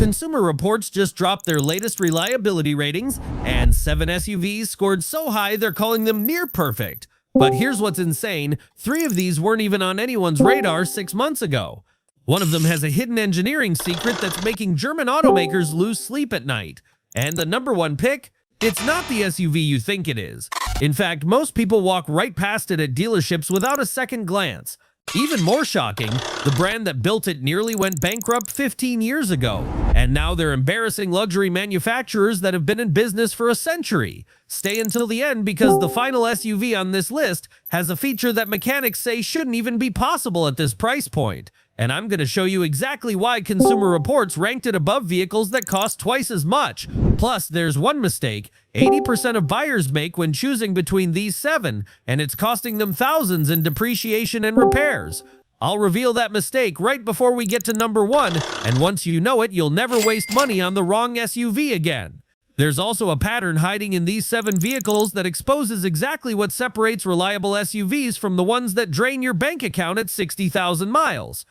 Consumer Reports just dropped their latest reliability ratings, and 7 SUVs scored so high they're calling them near perfect. But here's what's insane, 3 of these weren't even on anyone's radar 6 months ago. One of them has a hidden engineering secret that's making German automakers lose sleep at night. And the number 1 pick? It's not the SUV you think it is. In fact, most people walk right past it at dealerships without a second glance. Even more shocking, the brand that built it nearly went bankrupt 15 years ago, and now they're embarrassing luxury manufacturers that have been in business for a century. Stay until the end because the final SUV on this list has a feature that mechanics say shouldn't even be possible at this price point. And I'm going to show you exactly why Consumer Reports ranked it above vehicles that cost twice as much. Plus, there's one mistake 80% of buyers make when choosing between these 7, and it's costing them thousands in depreciation and repairs. I'll reveal that mistake right before we get to number 1, and once you know it, you'll never waste money on the wrong SUV again. There's also a pattern hiding in these 7 vehicles that exposes exactly what separates reliable SUVs from the ones that drain your bank account at 60,000 miles.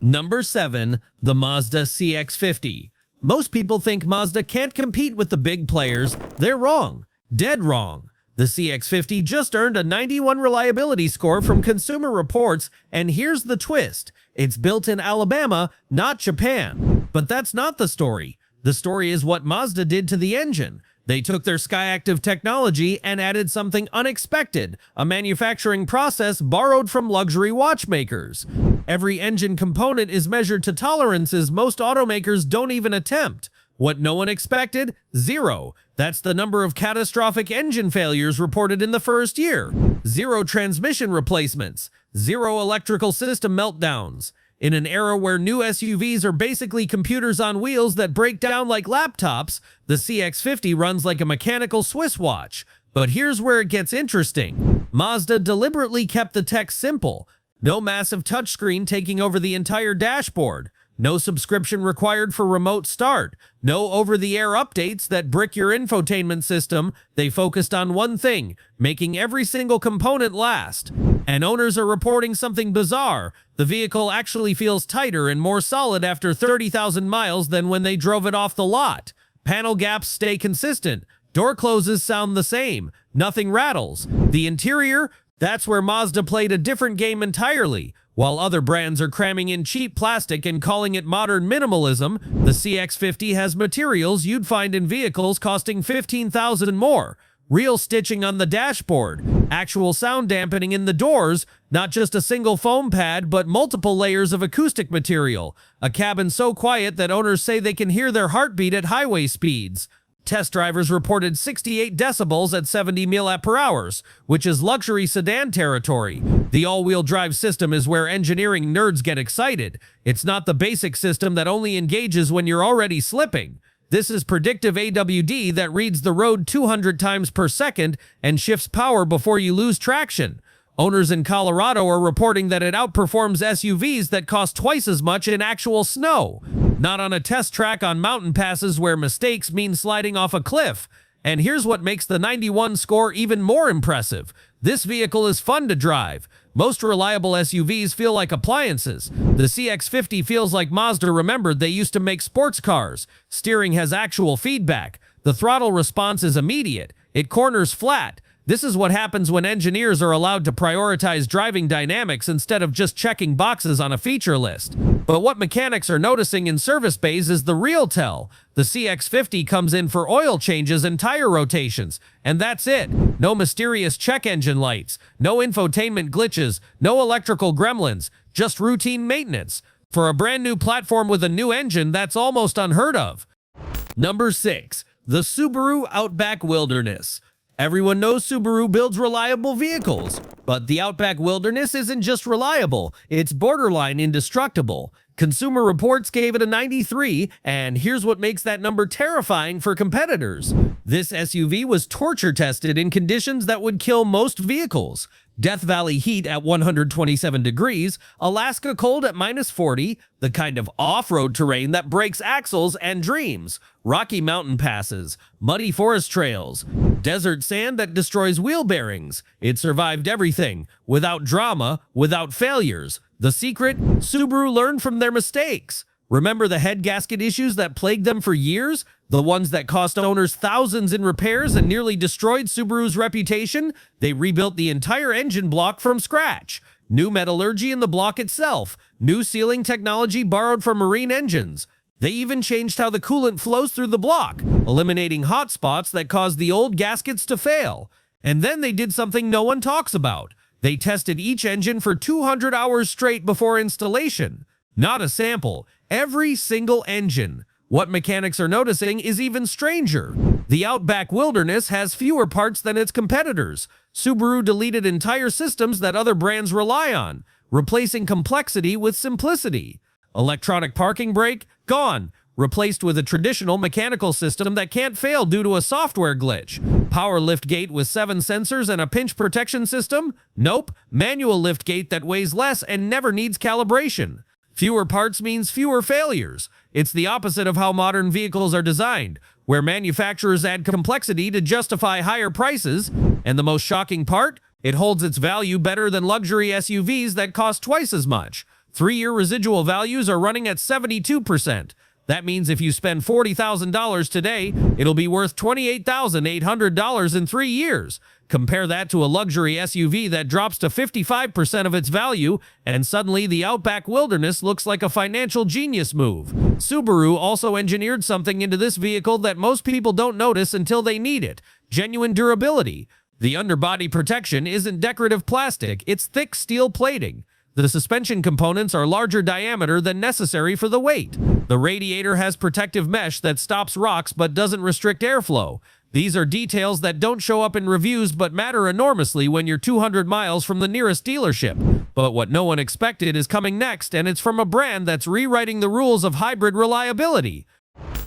Number 7. The Mazda CX-50. Most people think Mazda can't compete with the big players. They're wrong. Dead wrong. The CX-50 just earned a 91 reliability score from Consumer Reports, and here's the twist. It's built in Alabama, not Japan. But that's not the story. The story is what Mazda did to the engine. They took their SkyActiv technology and added something unexpected, a manufacturing process borrowed from luxury watchmakers. Every engine component is measured to tolerances most automakers don't even attempt. What no one expected? 0. That's the number of catastrophic engine failures reported in the first year. 0 transmission replacements. 0 electrical system meltdowns. In an era where new SUVs are basically computers on wheels that break down like laptops, the CX-50 runs like a mechanical Swiss watch. But here's where it gets interesting. Mazda deliberately kept the tech simple. No massive touchscreen taking over the entire dashboard. No subscription required for remote start. No over-the-air updates that brick your infotainment system. They focused on one thing, making every single component last. And owners are reporting something bizarre. The vehicle actually feels tighter and more solid after 30,000 miles than when they drove it off the lot. Panel gaps stay consistent. Door closes sound the same. Nothing rattles. The interior? That's where Mazda played a different game entirely. While other brands are cramming in cheap plastic and calling it modern minimalism, the CX-50 has materials you'd find in vehicles costing $15,000 more. Real stitching on the dashboard, actual sound dampening in the doors, not just a single foam pad but multiple layers of acoustic material, a cabin so quiet that owners say they can hear their heartbeat at highway speeds. Test drivers reported 68 decibels at 70 mph, which is luxury sedan territory. The all-wheel drive system is where engineering nerds get excited. It's not the basic system that only engages when you're already slipping. This is predictive AWD that reads the road 200 times per second and shifts power before you lose traction. Owners in Colorado are reporting that it outperforms SUVs that cost twice as much in actual snow. Not on a test track on mountain passes where mistakes mean sliding off a cliff. And here's what makes the 91 score even more impressive. This vehicle is fun to drive. Most reliable SUVs feel like appliances. The CX-50 feels like Mazda remembered they used to make sports cars. Steering has actual feedback. The throttle response is immediate. It corners flat. This is what happens when engineers are allowed to prioritize driving dynamics instead of just checking boxes on a feature list. But what mechanics are noticing in service bays is the real tell. The CX-50 comes in for oil changes and tire rotations, and that's it. No mysterious check engine lights, no infotainment glitches, no electrical gremlins, just routine maintenance. For a brand new platform with a new engine, that's almost unheard of. Number 6. The Subaru Outback Wilderness. Everyone knows Subaru builds reliable vehicles, but the Outback Wilderness isn't just reliable, it's borderline indestructible. Consumer Reports gave it a 93, and here's what makes that number terrifying for competitors. This SUV was torture tested in conditions that would kill most vehicles. Death Valley heat at 127 degrees, Alaska cold at -40, the kind of off-road terrain that breaks axles and dreams, rocky mountain passes, muddy forest trails, desert sand that destroys wheel bearings. It survived everything, without drama, without failures. The secret? Subaru learned from their mistakes. Remember the head gasket issues that plagued them for years? The ones that cost owners thousands in repairs and nearly destroyed Subaru's reputation? They rebuilt the entire engine block from scratch. New metallurgy in the block itself. New sealing technology borrowed from marine engines. They even changed how the coolant flows through the block, eliminating hot spots that caused the old gaskets to fail. And then they did something no one talks about. They tested each engine for 200 hours straight before installation. Not a sample, every single engine. What mechanics are noticing is even stranger. The Outback Wilderness has fewer parts than its competitors. Subaru deleted entire systems that other brands rely on, replacing complexity with simplicity. Electronic parking brake? Gone. Replaced with a traditional mechanical system that can't fail due to a software glitch. Power lift gate with 7 sensors and a pinch protection system? Nope. Manual lift gate that weighs less and never needs calibration. Fewer parts means fewer failures. It's the opposite of how modern vehicles are designed, where manufacturers add complexity to justify higher prices. And the most shocking part? It holds its value better than luxury SUVs that cost twice as much. 3-year residual values are running at 72%. That means if you spend $40,000 today, it'll be worth $28,800 in 3 years. Compare that to a luxury SUV that drops to 55% of its value, and suddenly the Outback Wilderness looks like a financial genius move. Subaru also engineered something into this vehicle that most people don't notice until they need it: genuine durability. The underbody protection isn't decorative plastic, it's thick steel plating. The suspension components are larger diameter than necessary for the weight. The radiator has protective mesh that stops rocks but doesn't restrict airflow. These are details that don't show up in reviews but matter enormously when you're 200 miles from the nearest dealership. But what no one expected is coming next, and it's from a brand that's rewriting the rules of hybrid reliability.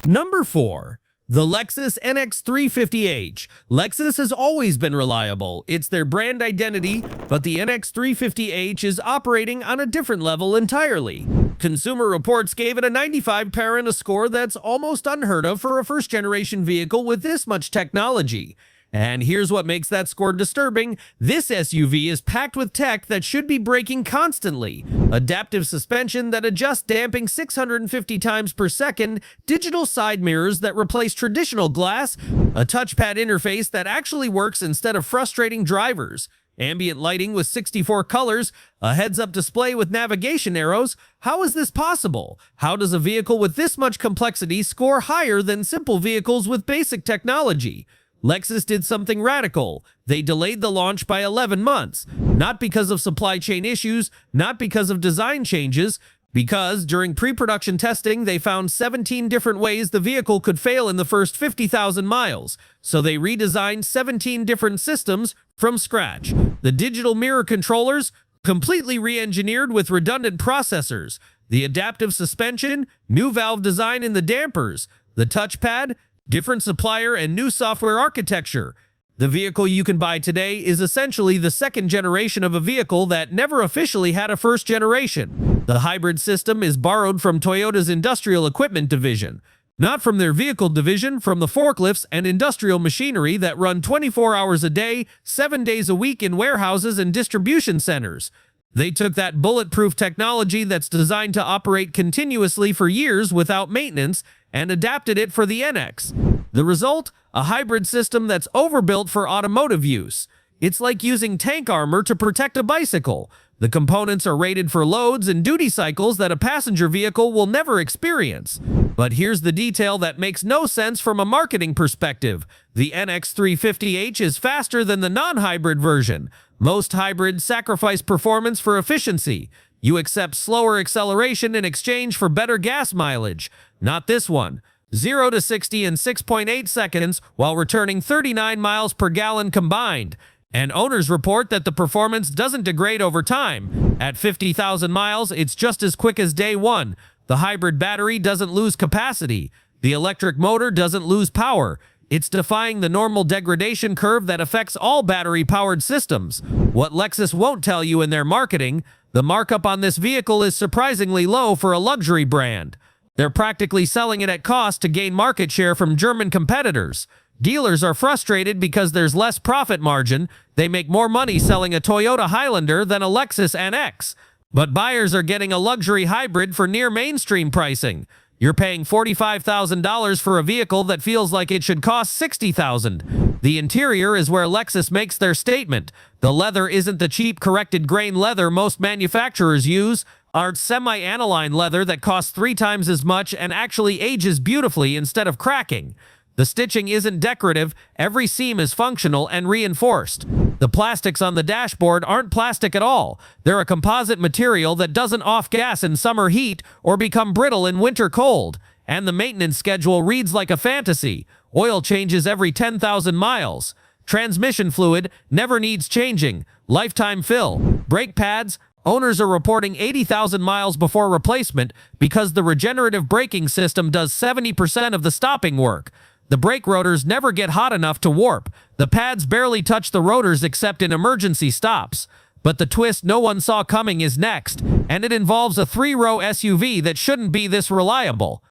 Number 4. The Lexus NX350H. Lexus has always been reliable. It's their brand identity, but the NX350H is operating on a different level entirely. Consumer Reports gave it a 95 parent, a score that's almost unheard of for a first-generation vehicle with this much technology. And here's what makes that score disturbing. This SUV is packed with tech that should be braking constantly. Adaptive suspension that adjusts damping 650 times per second, digital side mirrors that replace traditional glass, a touchpad interface that actually works instead of frustrating drivers, ambient lighting with 64 colors, a heads-up display with navigation arrows. How is this possible? How does a vehicle with this much complexity score higher than simple vehicles with basic technology? Lexus did something radical. They delayed the launch by 11 months. Not because of supply chain issues, not because of design changes, because during pre-production testing, they found 17 different ways the vehicle could fail in the first 50,000 miles. So they redesigned 17 different systems from scratch. The digital mirror controllers, completely re-engineered with redundant processors. The adaptive suspension, new valve design in the dampers. The touchpad, different supplier and new software architecture. The vehicle you can buy today is essentially the second generation of a vehicle that never officially had a first generation. The hybrid system is borrowed from Toyota's industrial equipment division. Not from their vehicle division, from the forklifts and industrial machinery that run 24 hours a day, 7 days a week in warehouses and distribution centers. They took that bulletproof technology that's designed to operate continuously for years without maintenance and adapted it for the NX. The result? A hybrid system that's overbuilt for automotive use. It's like using tank armor to protect a bicycle. The components are rated for loads and duty cycles that a passenger vehicle will never experience. But here's the detail that makes no sense from a marketing perspective. The NX350H is faster than the non-hybrid version. Most hybrids sacrifice performance for efficiency. You accept slower acceleration in exchange for better gas mileage. Not this one. 0 to 60 in 6.8 seconds while returning 39 miles per gallon combined. And owners report that the performance doesn't degrade over time. At 50,000 miles, it's just as quick as day one. The hybrid battery doesn't lose capacity. The electric motor doesn't lose power. It's defying the normal degradation curve that affects all battery-powered systems. What Lexus won't tell you in their marketing, the markup on this vehicle is surprisingly low for a luxury brand. They're practically selling it at cost to gain market share from German competitors. Dealers are frustrated because there's less profit margin. They make more money selling a Toyota Highlander than a Lexus NX. But buyers are getting a luxury hybrid for near mainstream pricing. You're paying $45,000 for a vehicle that feels like it should cost $60,000. The interior is where Lexus makes their statement. The leather isn't the cheap corrected grain leather most manufacturers use. Our semi-aniline leather that costs 3 times as much and actually ages beautifully instead of cracking. The stitching isn't decorative, every seam is functional and reinforced. The plastics on the dashboard aren't plastic at all. They're a composite material that doesn't off-gas in summer heat or become brittle in winter cold. And the maintenance schedule reads like a fantasy. Oil changes every 10,000 miles. Transmission fluid never needs changing. Lifetime fill. Brake pads, owners are reporting 80,000 miles before replacement because the regenerative braking system does 70% of the stopping work. The brake rotors never get hot enough to warp. The pads barely touch the rotors except in emergency stops. But the twist no one saw coming is next, and it involves a 3-row SUV that shouldn't be this reliable.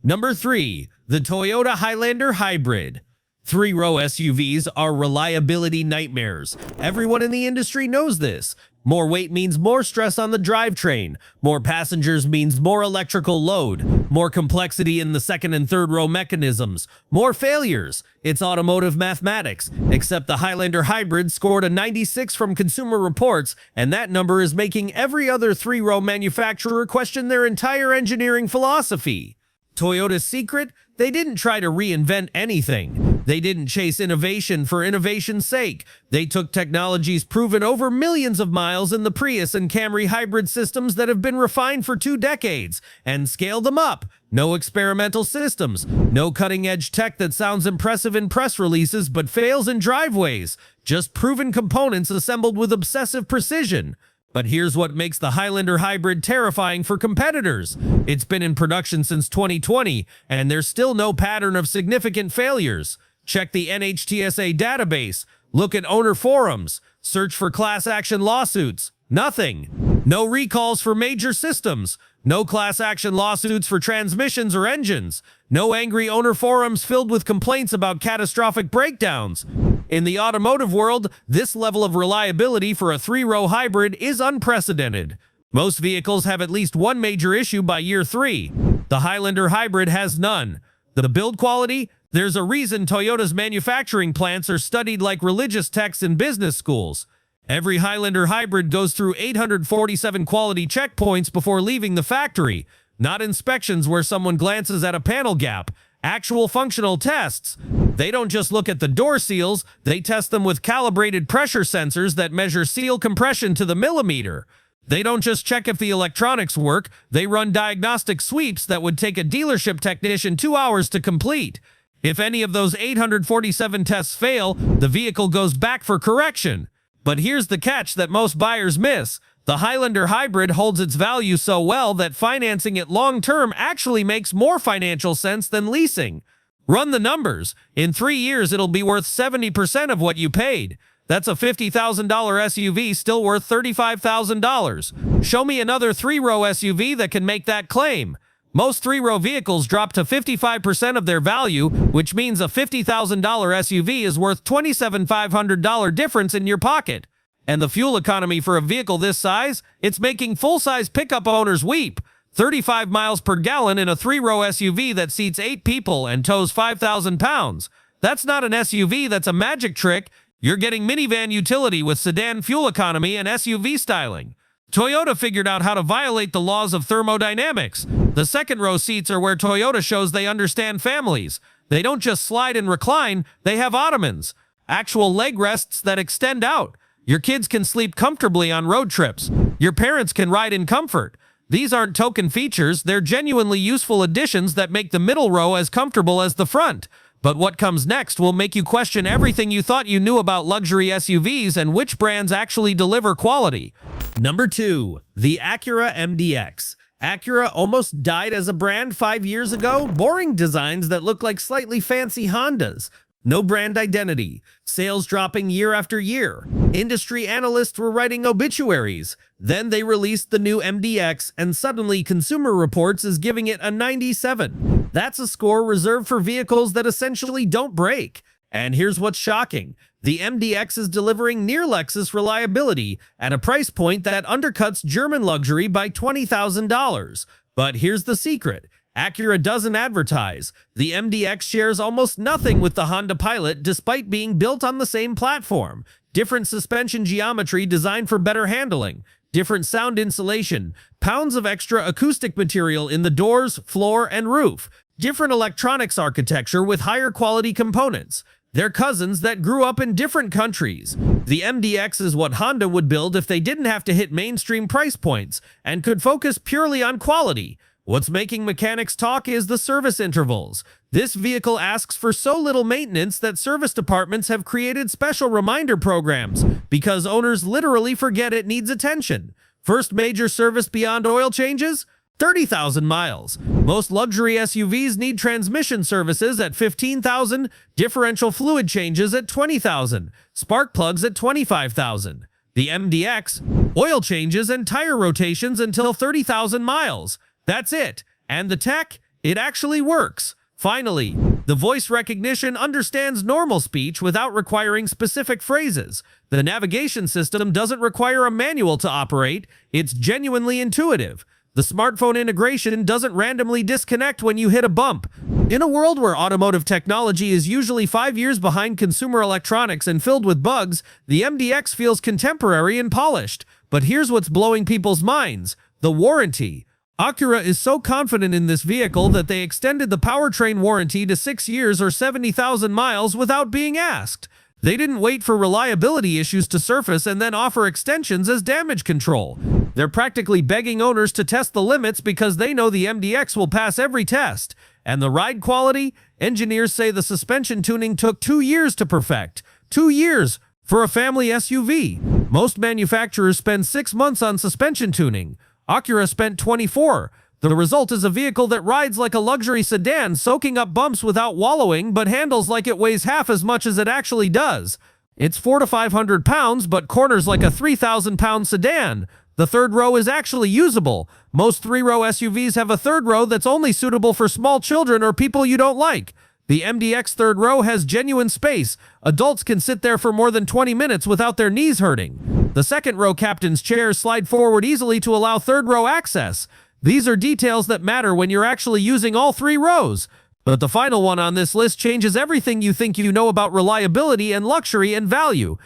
Number 3. The Toyota Highlander Hybrid. 3-row SUVs are reliability nightmares. Everyone in the industry knows this. More weight means more stress on the drivetrain. More passengers means more electrical load. More complexity in the second and third row mechanisms. More failures. It's automotive mathematics. Except the Highlander Hybrid scored a 96 from Consumer Reports, and that number is making every other 3-row manufacturer question their entire engineering philosophy. Toyota's secret? They didn't try to reinvent anything. They didn't chase innovation for innovation's sake. They took technologies proven over millions of miles in the Prius and Camry hybrid systems that have been refined for 2 decades and scaled them up. No experimental systems. No cutting-edge tech that sounds impressive in press releases but fails in driveways. Just proven components assembled with obsessive precision. But here's what makes the Highlander Hybrid terrifying for competitors. It's been in production since 2020, and there's still no pattern of significant failures. Check the NHTSA database. Look at owner forums. Search for class action lawsuits. Nothing. No recalls for major systems. No class action lawsuits for transmissions or engines. No angry owner forums filled with complaints about catastrophic breakdowns. In the automotive world, this level of reliability for a 3-row hybrid is unprecedented. Most vehicles have at least one major issue by year 3. The Highlander Hybrid has none. The build quality? There's a reason Toyota's manufacturing plants are studied like religious texts in business schools. Every Highlander Hybrid goes through 847 quality checkpoints before leaving the factory. Not inspections where someone glances at a panel gap. Actual functional tests. They don't just look at the door seals, they test them with calibrated pressure sensors that measure seal compression to the millimeter. They don't just check if the electronics work, they run diagnostic sweeps that would take a dealership technician 2 hours to complete. If any of those 847 tests fail, the vehicle goes back for correction. But here's the catch that most buyers miss. The Highlander Hybrid holds its value so well that financing it long-term actually makes more financial sense than leasing. Run the numbers. In 3 years, it'll be worth 70% of what you paid. That's a $50,000 SUV still worth $35,000. Show me another 3-row SUV that can make that claim. Most 3-row vehicles drop to 55% of their value, which means a $50,000 SUV is worth $27,500 difference in your pocket. And the fuel economy for a vehicle this size, it's making full-size pickup owners weep. 35 miles per gallon in a 3-row SUV that seats 8 people and tows 5,000 pounds. That's not an SUV, that's a magic trick. You're getting minivan utility with sedan fuel economy and SUV styling. Toyota figured out how to violate the laws of thermodynamics. The second-row seats are where Toyota shows they understand families. They don't just slide and recline, they have ottomans. Actual leg rests that extend out. Your kids can sleep comfortably on road trips. Your parents can ride in comfort. These aren't token features, they're genuinely useful additions that make the middle row as comfortable as the front. But what comes next will make you question everything you thought you knew about luxury SUVs and which brands actually deliver quality. Number 2. The Acura MDX. Acura almost died as a brand 5 years ago. Boring designs that look like slightly fancy Hondas. No brand identity. Sales dropping year after year. Industry analysts were writing obituaries. Then they released the new MDX, and suddenly Consumer Reports is giving it a 97. That's a score reserved for vehicles that essentially don't break. And here's what's shocking. The MDX is delivering near Lexus reliability at a price point that undercuts German luxury by $20,000. But here's the secret. Acura doesn't advertise. The MDX shares almost nothing with the Honda Pilot despite being built on the same platform. Different suspension geometry designed for better handling. Different sound insulation. Pounds of extra acoustic material in the doors, floor, and roof. Different electronics architecture with higher quality components. They're cousins that grew up in different countries. The MDX is what Honda would build if they didn't have to hit mainstream price points and could focus purely on quality. What's making mechanics talk is the service intervals. This vehicle asks for so little maintenance that service departments have created special reminder programs because owners literally forget it needs attention. First major service beyond oil changes? 30,000 miles. Most luxury SUVs need transmission services at 15,000, differential fluid changes at 20,000, spark plugs at 25,000. The MDX, oil changes and tire rotations until 30,000 miles. That's it. And the tech? It actually works. Finally, the voice recognition understands normal speech without requiring specific phrases. The navigation system doesn't require a manual to operate. It's genuinely intuitive. The smartphone integration doesn't randomly disconnect when you hit a bump. In a world where automotive technology is usually 5 years behind consumer electronics and filled with bugs, the MDX feels contemporary and polished. But here's what's blowing people's minds: the warranty. Acura is so confident in this vehicle that they extended the powertrain warranty to 6 years or 70,000 miles without being asked. They didn't wait for reliability issues to surface and then offer extensions as damage control. They're practically begging owners to test the limits because they know the MDX will pass every test. And the ride quality? Engineers say the suspension tuning took 2 years to perfect. 2 years for a family SUV. Most manufacturers spend 6 months on suspension tuning. Acura spent 24. The result is a vehicle that rides like a luxury sedan, soaking up bumps without wallowing, but handles like it weighs half as much as it actually does. It's 400 to 500 pounds, but corners like a 3,000-pound sedan. The third row is actually usable. Most 3-row SUVs have a third row that's only suitable for small children or people you don't like. The MDX third row has genuine space. Adults can sit there for more than 20 minutes without their knees hurting. The second row captain's chairs slide forward easily to allow third row access. These are details that matter when you're actually using all 3 rows. But the final one on this list changes everything you think you know about reliability and luxury and value.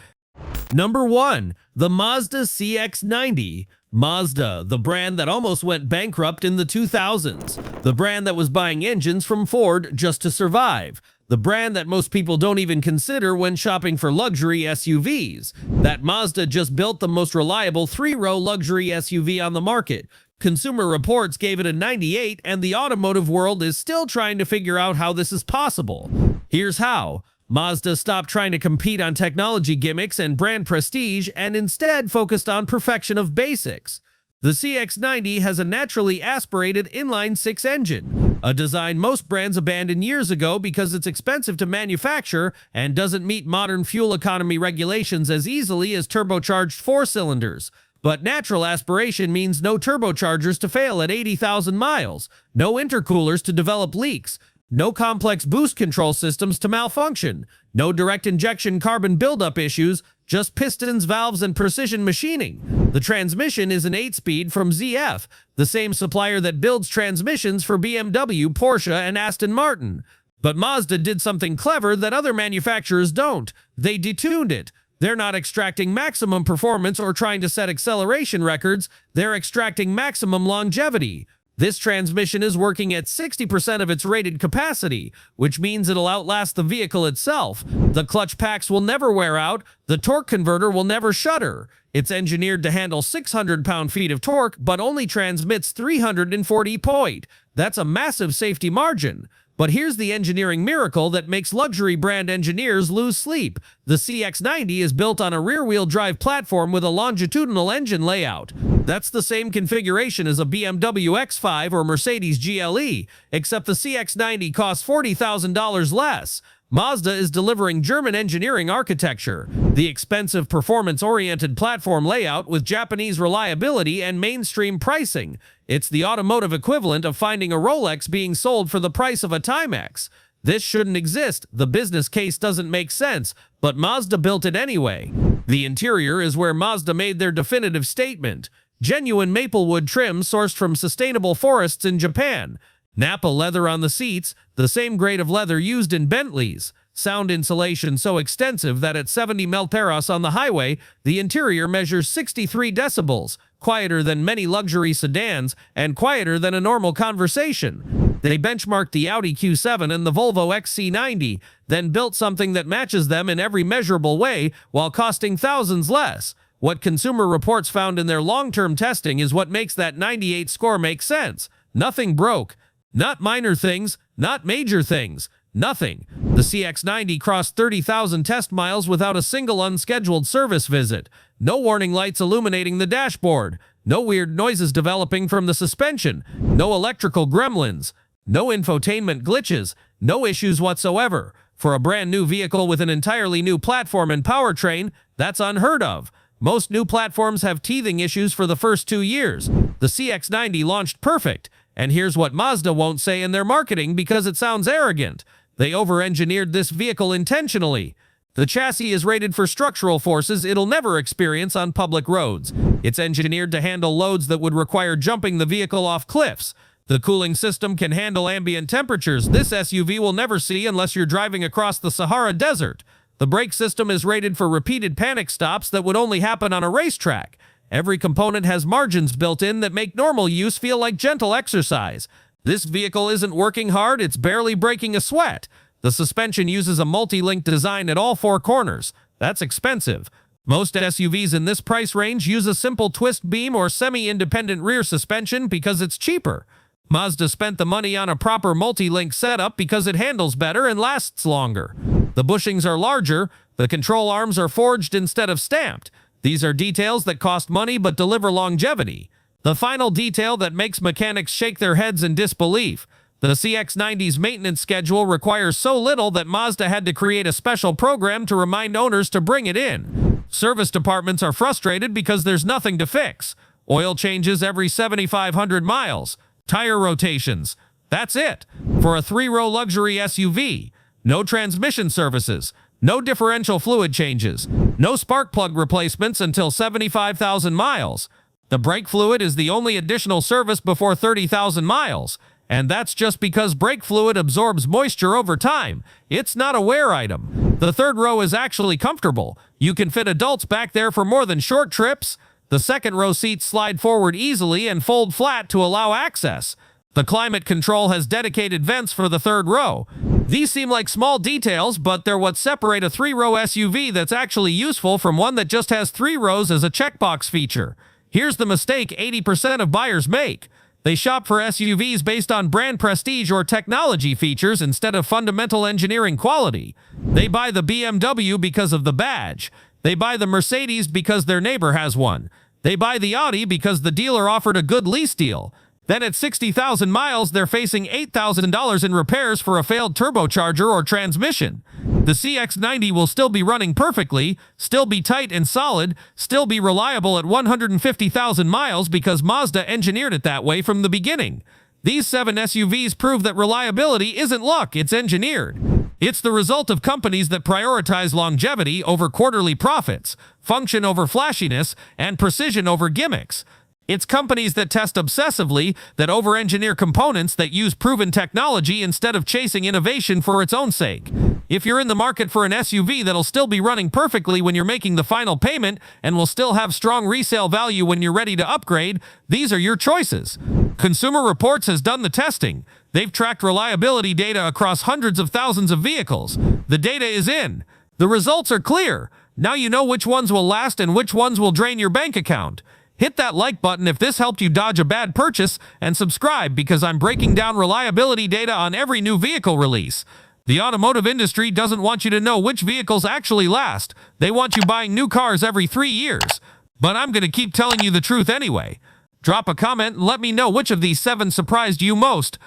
Number 1. The Mazda CX-90. Mazda, the brand that almost went bankrupt in the 2000s. The brand that was buying engines from Ford just to survive. The brand that most people don't even consider when shopping for luxury SUVs. That Mazda just built the most reliable 3-row luxury SUV on the market. Consumer Reports gave it a 98, and the automotive world is still trying to figure out how this is possible. Here's how. Mazda stopped trying to compete on technology gimmicks and brand prestige and instead focused on perfection of basics. The CX-90 has a naturally aspirated inline-6 engine, a design most brands abandoned years ago because it's expensive to manufacture and doesn't meet modern fuel economy regulations as easily as turbocharged 4-cylinders. But natural aspiration means no turbochargers to fail at 80,000 miles, no intercoolers to develop leaks, no complex boost control systems to malfunction, no direct injection carbon buildup issues, just pistons, valves, and precision machining. The transmission is an 8-speed from ZF, the same supplier that builds transmissions for BMW, Porsche, and Aston Martin. But Mazda did something clever that other manufacturers don't. They detuned it. They're not extracting maximum performance or trying to set acceleration records, they're extracting maximum longevity. This transmission is working at 60% of its rated capacity, which means it'll outlast the vehicle itself. The clutch packs will never wear out, the torque converter will never shudder. It's engineered to handle 600 pound-feet of torque, but only transmits 340 point. That's a massive safety margin. But here's the engineering miracle that makes luxury brand engineers lose sleep. The CX-90 is built on a rear-wheel drive platform with a longitudinal engine layout. That's the same configuration as a BMW X5 or Mercedes GLE, except the CX-90 costs $40,000 less. Mazda is delivering German engineering architecture, the expensive performance-oriented platform layout with Japanese reliability and mainstream pricing. It's the automotive equivalent of finding a Rolex being sold for the price of a Timex. This shouldn't exist, the business case doesn't make sense, but Mazda built it anyway. The interior is where Mazda made their definitive statement. Genuine maplewood trim sourced from sustainable forests in Japan. Nappa leather on the seats, the same grade of leather used in Bentleys. Sound insulation so extensive that at 70 mph on the highway, the interior measures 63 decibels, quieter than many luxury sedans, and quieter than a normal conversation. They benchmarked the Audi Q7 and the Volvo XC90, then built something that matches them in every measurable way while costing thousands less. What Consumer Reports found in their long-term testing is what makes that 98 score make sense. Nothing broke. Not minor things, not major things. Nothing. The CX-90 crossed 30,000 test miles without a single unscheduled service visit. No warning lights illuminating the dashboard. No weird noises developing from the suspension. No electrical gremlins. No infotainment glitches. No issues whatsoever. For a brand new vehicle with an entirely new platform and powertrain, that's unheard of. Most new platforms have teething issues for the first 2 years. The CX-90 launched perfect. And here's what Mazda won't say in their marketing because it sounds arrogant. They over-engineered this vehicle intentionally. The chassis is rated for structural forces it'll never experience on public roads. It's engineered to handle loads that would require jumping the vehicle off cliffs. The cooling system can handle ambient temperatures this SUV will never see unless you're driving across the Sahara Desert. The brake system is rated for repeated panic stops that would only happen on a racetrack. Every component has margins built in that make normal use feel like gentle exercise. This vehicle isn't working hard, it's barely breaking a sweat. The suspension uses a multi-link design at all 4 corners. That's expensive. Most SUVs in this price range use a simple twist beam or semi-independent rear suspension because it's cheaper. Mazda spent the money on a proper multi-link setup because it handles better and lasts longer. The bushings are larger, the control arms are forged instead of stamped. These are details that cost money but deliver longevity. The final detail that makes mechanics shake their heads in disbelief. The CX-90's maintenance schedule requires so little that Mazda had to create a special program to remind owners to bring it in. Service departments are frustrated because there's nothing to fix. Oil changes every 7,500 miles. Tire rotations. That's it. For a 3-row luxury SUV. No transmission services. No differential fluid changes. No spark plug replacements until 75,000 miles. The brake fluid is the only additional service before 30,000 miles. And that's just because brake fluid absorbs moisture over time. It's not a wear item. The 3rd row is actually comfortable. You can fit adults back there for more than short trips. The 2nd row seats slide forward easily and fold flat to allow access. The climate control has dedicated vents for the 3rd row. These seem like small details, but they're what separate a 3-row SUV that's actually useful from one that just has 3 rows as a checkbox feature. Here's the mistake 80% of buyers make. They shop for SUVs based on brand prestige or technology features instead of fundamental engineering quality. They buy the BMW because of the badge. They buy the Mercedes because their neighbor has one. They buy the Audi because the dealer offered a good lease deal. Then at 60,000 miles, they're facing $8,000 in repairs for a failed turbocharger or transmission. The CX-90 will still be running perfectly, still be tight and solid, still be reliable at 150,000 miles because Mazda engineered it that way from the beginning. These 7 SUVs prove that reliability isn't luck, it's engineered. It's the result of companies that prioritize longevity over quarterly profits, function over flashiness, and precision over gimmicks. It's companies that test obsessively, that over-engineer components, that use proven technology instead of chasing innovation for its own sake. If you're in the market for an SUV that'll still be running perfectly when you're making the final payment and will still have strong resale value when you're ready to upgrade, these are your choices. Consumer Reports has done the testing. They've tracked reliability data across hundreds of thousands of vehicles. The data is in. The results are clear. Now you know which ones will last and which ones will drain your bank account. Hit that like button if this helped you dodge a bad purchase, and subscribe because I'm breaking down reliability data on every new vehicle release. The automotive industry doesn't want you to know which vehicles actually last. They want you buying new cars every 3 years. But I'm going to keep telling you the truth anyway. Drop a comment and let me know which of these 7 surprised you most.